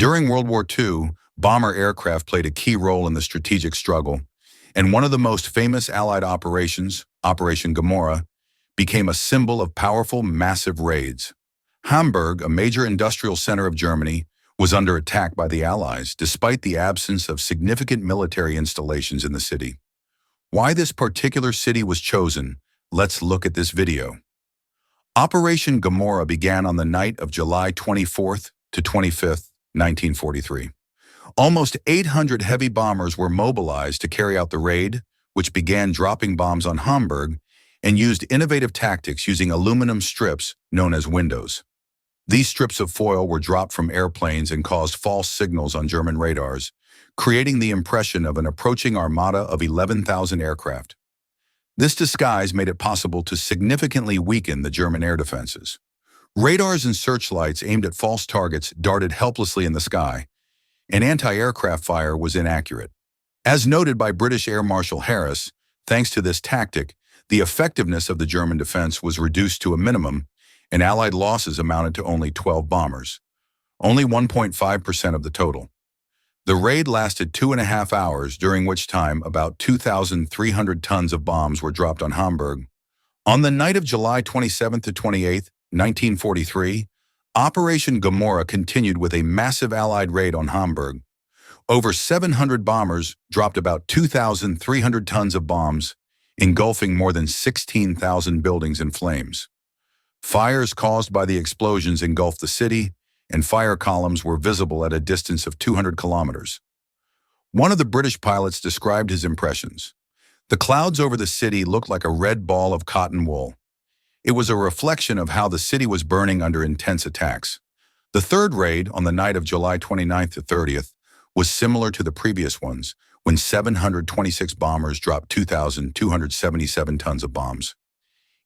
During World War II, bomber aircraft played a key role in the strategic struggle, and one of the most famous Allied operations, Operation Gomorrah, became a symbol of powerful, massive raids. Hamburg, a major industrial center of Germany, was under attack by the Allies, despite the absence of significant military installations in the city. Why this particular city was chosen, let's look at this video. Operation Gomorrah began on the night of July 24th to 25th, 1943. Almost 800 heavy bombers were mobilized to carry out the raid, which began dropping bombs on Hamburg and used innovative tactics using aluminum strips known as windows. These strips of foil were dropped from airplanes and caused false signals on German radars, creating the impression of an approaching armada of 11,000 aircraft. This disguise made it possible to significantly weaken the German air defenses. Radars and searchlights aimed at false targets darted helplessly in the sky, and anti-aircraft fire was inaccurate. As noted by British Air Marshal Harris, thanks to this tactic, the effectiveness of the German defense was reduced to a minimum, and Allied losses amounted to only 12 bombers, only 1.5% of the total. The raid lasted 2.5 hours, during which time about 2,300 tons of bombs were dropped on Hamburg. On the night of July 27th to 28th, 1943, Operation Gomorrah continued with a massive Allied raid on Hamburg. Over 700 bombers dropped about 2,300 tons of bombs, engulfing more than 16,000 buildings in flames. Fires caused by the explosions engulfed the city, and fire columns were visible at a distance of 200 kilometers. One of the British pilots described his impressions. The clouds over the city looked like a red ball of cotton wool. It was a reflection of how the city was burning under intense attacks. The third raid, on the night of July 29th to 30th, was similar to the previous ones, when 726 bombers dropped 2,277 tons of bombs.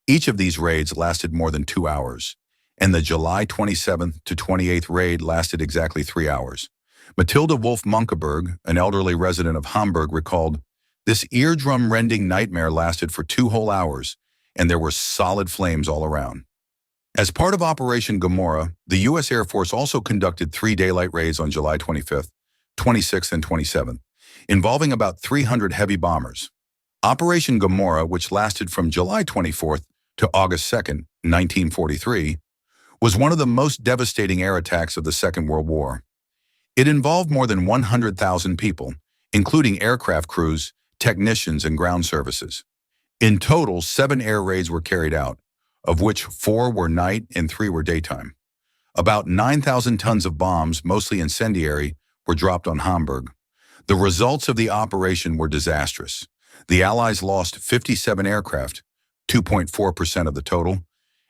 Each of these raids lasted more than 2 hours, and the July 27th to 28th raid lasted exactly 3 hours. Matilda Wolf-Munkeberg, an elderly resident of Hamburg, recalled, "This eardrum-rending nightmare lasted for 2 whole hours, and there were solid flames all around." As part of Operation Gomorrah, the U.S. Air Force also conducted 3 daylight raids on July 25th, 26th, and 27th, involving about 300 heavy bombers. Operation Gomorrah, which lasted from July 24th to August 2nd, 1943, was one of the most devastating air attacks of the Second World War. It involved more than 100,000 people, including aircraft crews, technicians, and ground services. In total, 7 air raids were carried out, of which 4 were night and 3 were daytime. About 9,000 tons of bombs, mostly incendiary, were dropped on Hamburg. The results of the operation were disastrous. The Allies lost 57 aircraft, 2.4% of the total,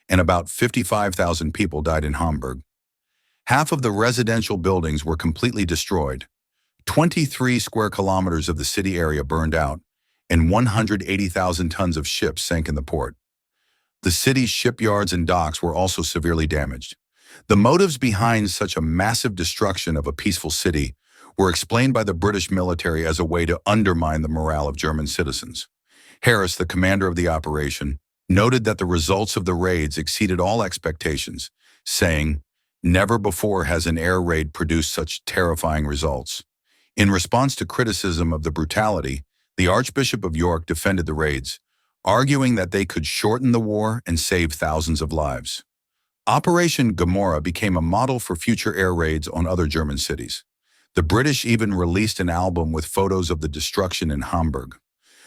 and about 55,000 people died in Hamburg. Half of the residential buildings were completely destroyed. 23 square kilometers of the city area burned out, and 180,000 tons of ships sank in the port. The city's shipyards and docks were also severely damaged. The motives behind such a massive destruction of a peaceful city were explained by the British military as a way to undermine the morale of German citizens. Harris, the commander of the operation, noted that the results of the raids exceeded all expectations, saying, "Never before has an air raid produced such terrifying results." In response to criticism of the brutality, the Archbishop of York defended the raids, arguing that they could shorten the war and save thousands of lives. Operation Gomorrah became a model for future air raids on other German cities. The British even released an album with photos of the destruction in Hamburg.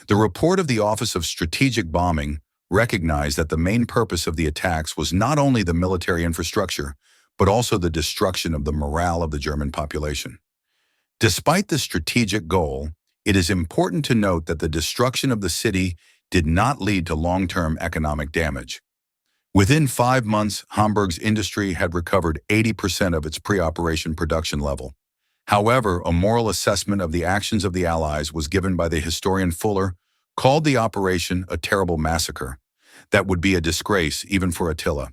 The report of the Office of Strategic Bombing recognized that the main purpose of the attacks was not only the military infrastructure, but also the destruction of the morale of the German population. Despite the strategic goal, it is important to note that the destruction of the city did not lead to long-term economic damage. Within 5 months, Hamburg's industry had recovered 80% of its pre-operation production level. However, a moral assessment of the actions of the Allies was given by the historian Fuller, called the operation a terrible massacre that would be a disgrace even for Attila.